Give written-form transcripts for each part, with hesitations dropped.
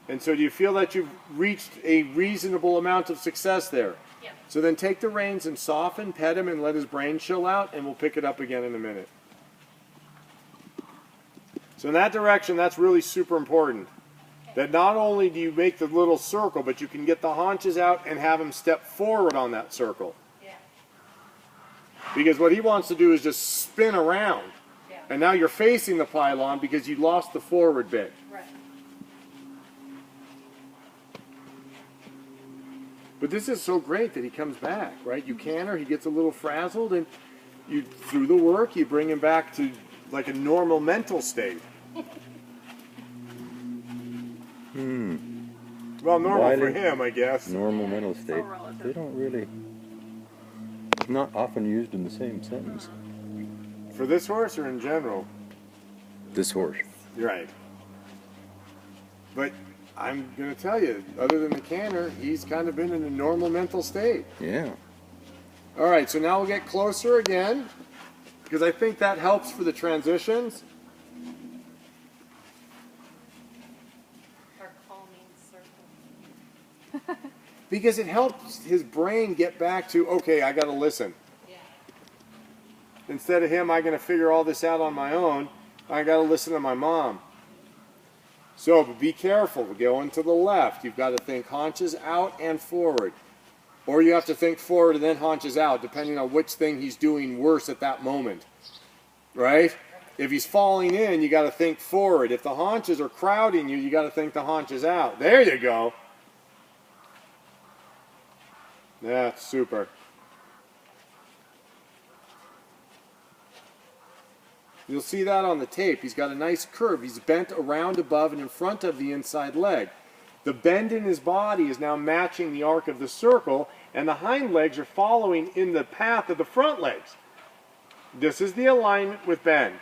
And so do you feel that you've reached a reasonable amount of success there? Yeah. So then take the reins and soften, pet him, and let his brain chill out, and we'll pick it up again in a minute. So in that direction, that's really super important. That not only do you make the little circle, but you can get the haunches out and have him step forward on that circle. Yeah. Because what he wants to do is just spin around. Yeah. And now you're facing the pylon because you lost the forward bit. Right. But this is so great that he comes back, right? You canter, he gets a little frazzled, and you, through the work, you bring him back to like a normal mental state. Well, normal for him, I guess. Normal mental state. They don't really, not often used in the same sentence. For this horse or in general? This horse. Right. But I'm going to tell you, other than the canter, he's kind of been in a normal mental state. Yeah. All right, so now we'll get closer again, because I think that helps for the transitions. Our calming circle. Because it helps his brain get back to, okay, I got to listen. Yeah. Instead of him, I'm going to figure all this out on my own, I got to listen to my mom. So be careful. Going to the left, you've got to think haunches out and forward. Or you have to think forward and then haunches out, depending on which thing he's doing worse at that moment. Right? If he's falling in, you got to think forward. If the haunches are crowding you, you got to think the haunches out. There you go. That's super. You'll see that on the tape. He's got a nice curve. He's bent around above and in front of the inside leg. The bend in his body is now matching the arc of the circle, and the hind legs are following in the path of the front legs. This is the alignment with bend.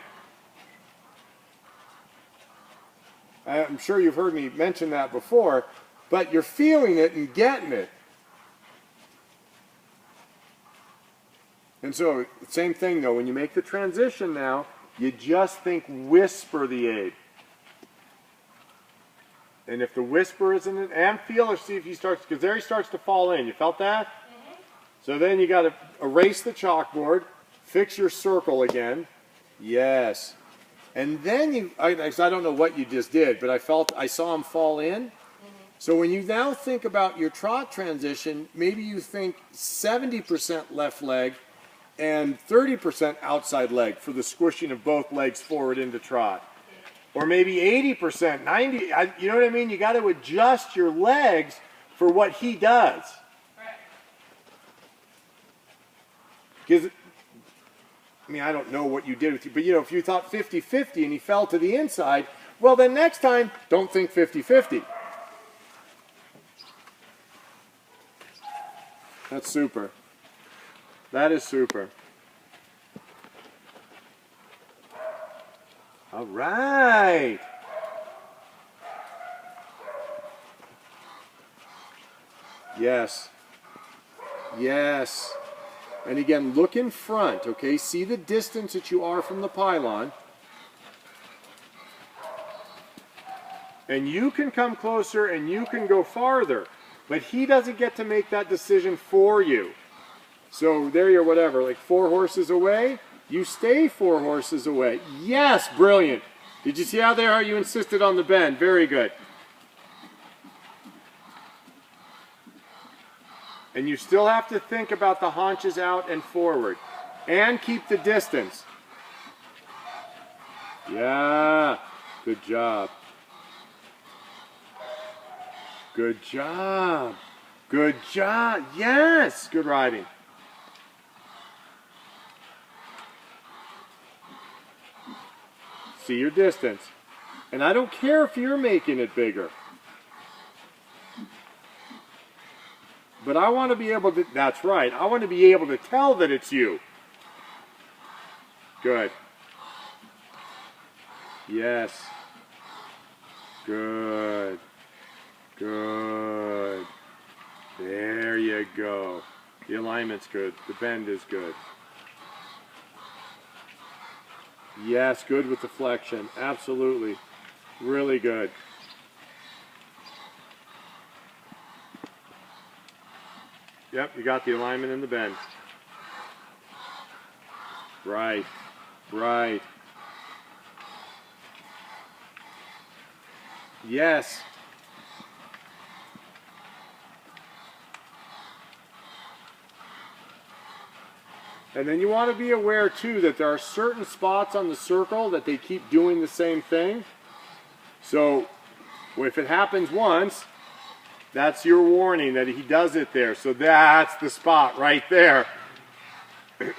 I'm sure you've heard me mention that before, but you're feeling it and getting it. And so, same thing though, when you make the transition now, you just think whisper the aid. And if the whisper isn't it, and feel or see if he starts, because there he starts to fall in. You felt that? Mm-hmm. So then you got to erase the chalkboard, fix your circle again. Yes. And then you, I don't know what you just did, but I saw him fall in. Mm-hmm. So when you now think about your trot transition, maybe you think 70% left leg and 30% outside leg for the squishing of both legs forward into trot. Or maybe 80%, 90%, you know what I mean? You got to adjust your legs for what he does. Because, I mean, I don't know what you did with you, but you know, if you thought 50-50 and he fell to the inside, well then next time, don't think 50-50. That's super. That is super. All right. Yes. Yes. And again, look in front, okay? See the distance that you are from the pylon. And you can come closer and you can go farther, but he doesn't get to make that decision for you. So there you're whatever, like 4 horses away, you stay 4 horses away. Yes, brilliant. Did you see how there you insisted on the bend? Very good. And you still have to think about the haunches out and forward. And keep the distance. Yeah, good job. Good job. Good job. Yes, good riding. See your distance. And I don't care if you're making it bigger. But I want to be able to, that's right, I want to be able to tell that it's you. Good. Yes. Good. Good. There you go. The alignment's good. The bend is good. Yes, good with the flexion. Absolutely. Really good. Yep, you got the alignment and the bend. Right. Right. Yes. And then you want to be aware too that there are certain spots on the circle that they keep doing the same thing. So if it happens once, that's your warning that he does it there. So that's the spot right there.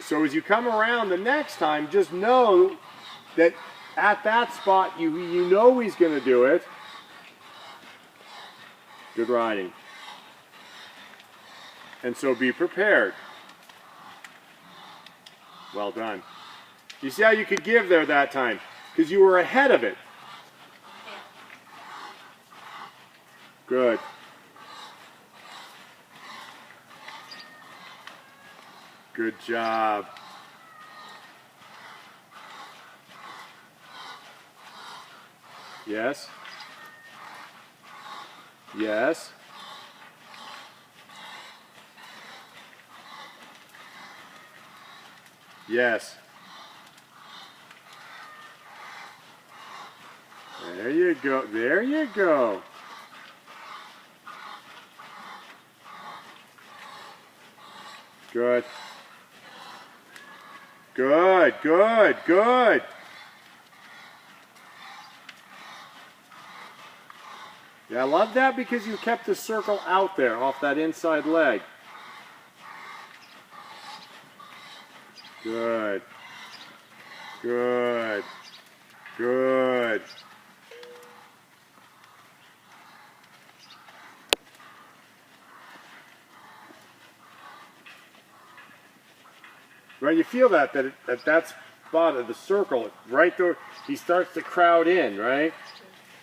So as you come around the next time, just know that at that spot you know he's going to do it. Good riding. And so be prepared. Well done. You see how you could give there that time? Because you were ahead of it. Good. Good job. Yes. Yes. Yes. There you go. There you go. Good. Good, good, good. Yeah, I love that because you kept the circle out there off that inside leg. Good. Good. Good. Right, you feel that at that spot of the circle, right there, he starts to crowd in, right?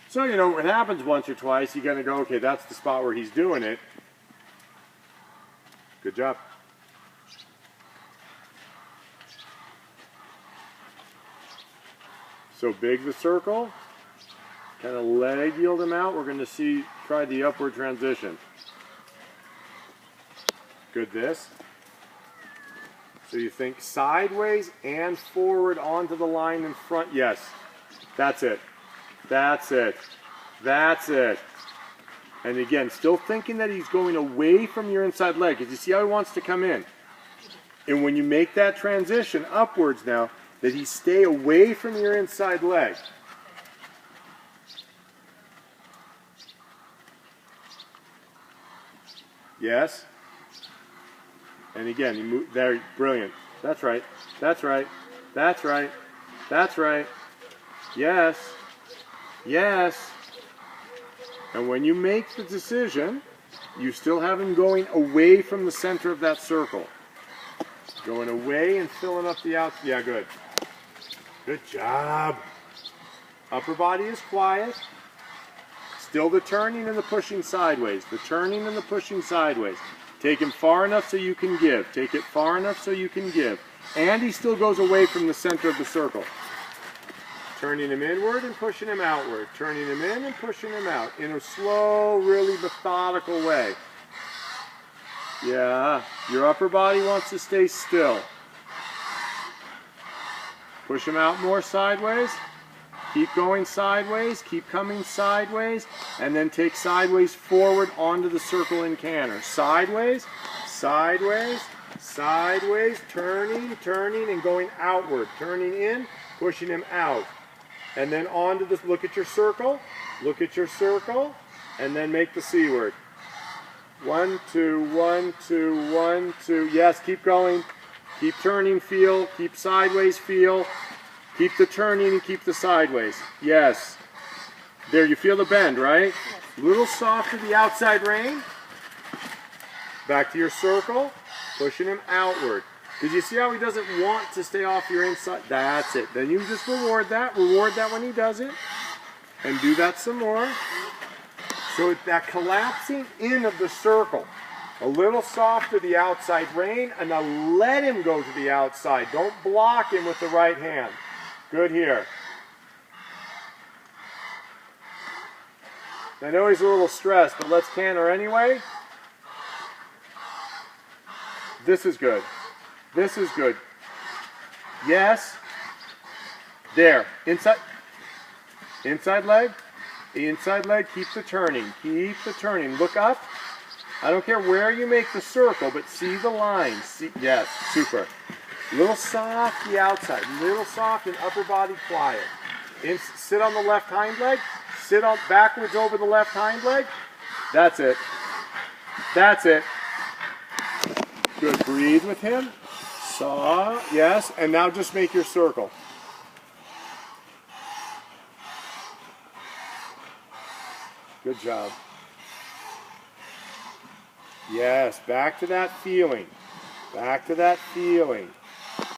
So, you know, it happens once or twice, you're going to go, okay, that's the spot where he's doing it. Good job. So big the circle, kind of leg yield him out. We're going to try the upward transition. Good this. So you think sideways and forward onto the line in front. Yes, that's it. That's it. That's it. And again, still thinking that he's going away from your inside leg. Because you see how he wants to come in. And when you make that transition upwards now, that he stay away from your inside leg. Yes. And again, you move there, brilliant. That's right. That's right. That's right. That's right. Yes. Yes. And when you make the decision, you still have him going away from the center of that circle. Going away and filling up the outside. Yeah, good. Good job. Upper body is quiet. Still the turning and the pushing sideways. The turning and the pushing sideways. Take him far enough so you can give. Take it far enough so you can give. And he still goes away from the center of the circle. Turning him inward and pushing him outward. Turning him in and pushing him out. In a slow, really methodical way. Yeah, your upper body wants to stay still. Push him out more sideways. Keep going sideways, keep coming sideways, and then take sideways forward onto the circle in canter. Sideways, sideways, sideways, turning, turning, and going outward. Turning in, pushing him out. And then onto this, look at your circle, and then make the C word. 1, 2, 1, 2, 1, 2. Yes, keep going. Keep turning, feel. Keep sideways, feel. Keep the turning and keep the sideways. Yes. There, you feel the bend, right? A little soft to the outside rein. Back to your circle. Pushing him outward. Because you see how he doesn't want to stay off your inside? That's it. Then you just reward that. Reward that when he does it. And do that some more. So it's that collapsing in of the circle. A little soft to the outside rein. And now let him go to the outside. Don't block him with the right hand. Good here. I know he's a little stressed, but let's canter anyway. This is good. This is good. Yes. There. Inside. Inside leg. Inside leg. Keep the turning. Keep the turning. Look up. I don't care where you make the circle, but see the line. See, yes. Super. Little soft the outside. Little soft and upper body quiet. Sit on the left hind leg. Sit on backwards over the left hind leg. That's it. That's it. Good. Breathe with him. Saw. Yes. And now just make your circle. Good job. Yes. Back to that feeling. Back to that feeling.